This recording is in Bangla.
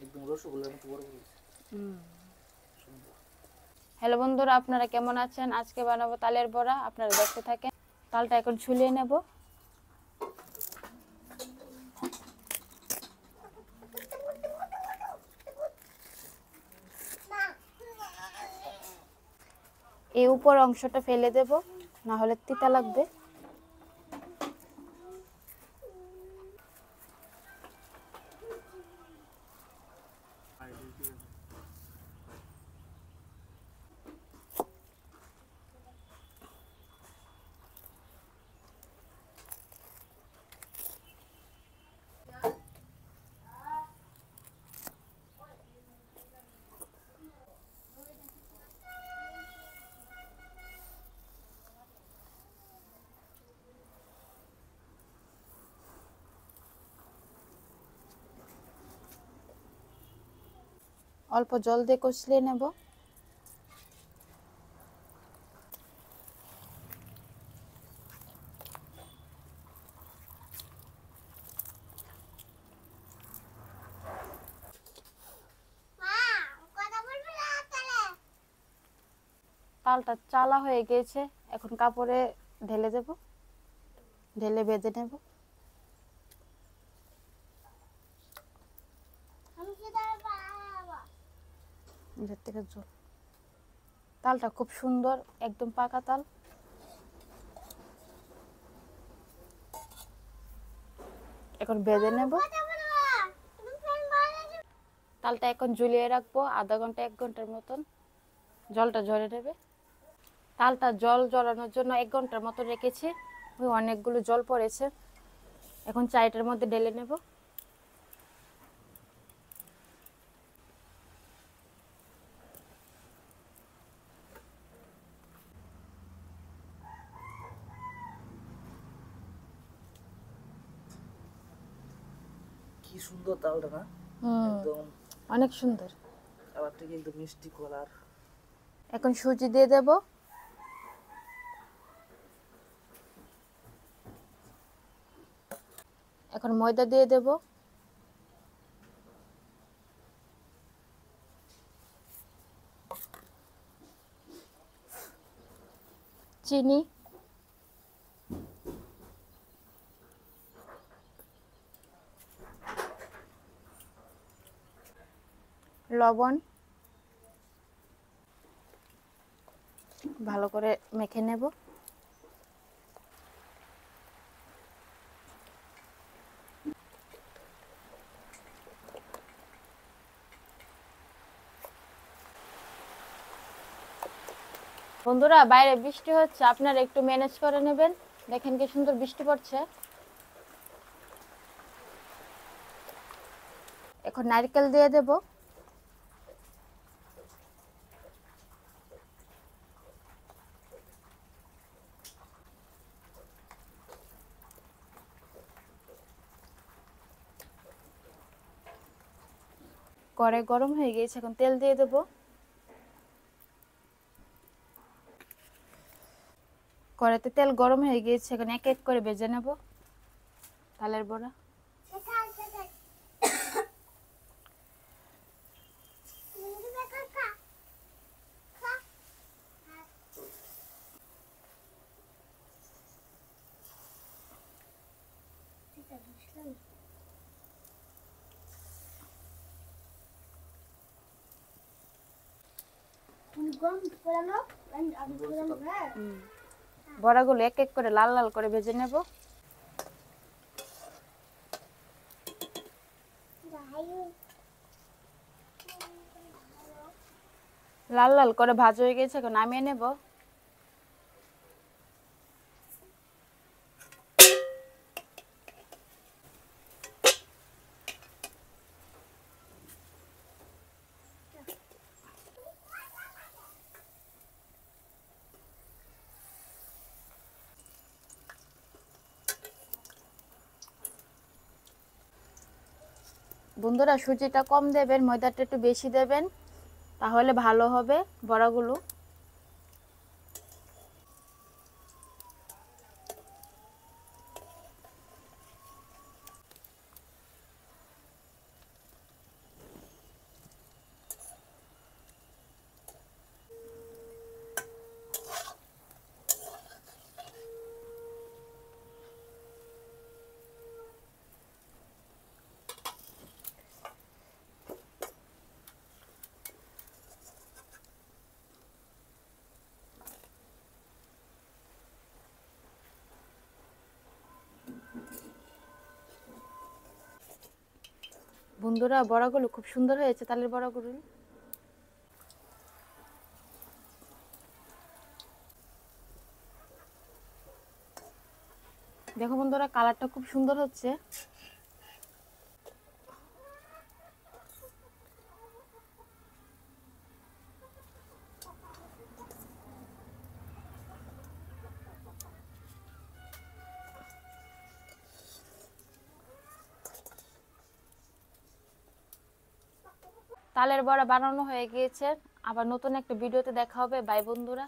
একদম রসগোল্লার মতো বড় বড় হয়েছে। সুন্দর। হ্যালো বন্ধুরা, আপনারা কেমন আছেন? আজকে বানাবো তালের বড়া, আপনারা দেখতে থাকেন। তালটা এখন ছুলিয়ে নেব। এই উপর অংশটা ফেলে দেব, না হলে তিতা লাগবে। অল্প জল দিয়ে কষলিয়ে নেব। তালটা চালা হয়ে গিয়েছে, এখন কাপড়ে ঢেলে দেব, ঢেলে বেঁধে নেব। থেকে জল, তালটা খুব সুন্দর, একদম পাকা তাল। এখন বেঁধে নেব। তালটা এখন ঝুলিয়ে রাখবো আধা ঘন্টা 1 ঘন্টার মতন, জলটা ঝরে নেবে। তালটা জল ঝরানোর জন্য 1 ঘন্টার মতো রেখেছি, ওই অনেকগুলো জল পড়েছে। এখন চাইটার মধ্যে ঢেলে নেব। কি সুন্দর তালটা না, একদম অনেক সুন্দর। কালারটা কিন্তু মিষ্টি কালার। এখন সুজি দিয়ে দেব। এখন ময়দা দিয়ে দেব। চিনি, লবণ, ভালো করে মেখে নেব। বন্ধুরা, বাইরে বৃষ্টি হচ্ছে, আপনারা একটু ম্যানেজ করে নেবেন। দেখেন কি সুন্দর বৃষ্টি পড়ছে। এখন নারকেল দিয়ে দেব। কড়াই গরম হয়ে গিয়েছে, এখন তেল দিয়ে দেব। কড়াইতে তেল গরম হয়ে গিয়েছে, এখন এক এক করে ভেজে নেব তালের বড়া। বড়াগুলো এক এক করে লাল লাল করে ভেজে নেব। লাল লাল করে ভাজা হয়ে গেছে, এখন নামিয়ে নেব। বন্ধুরা, সুজিটা কম দেবেন, ময়দাটা একটু বেশি দেবেন, তাহলে ভালো হবে বড়াগুলো। বন্ধুরা বড়াগুলো খুব সুন্দর হয়েছে, তালের বড়াগুলো। দেখো বন্ধুরা, কালারটা খুব সুন্দর হচ্ছে। তালের বড়া বানানো হয়ে গিয়েছে। আবার নতুন একটা ভিডিওতে দেখা হবে। বাই বন্ধুরা।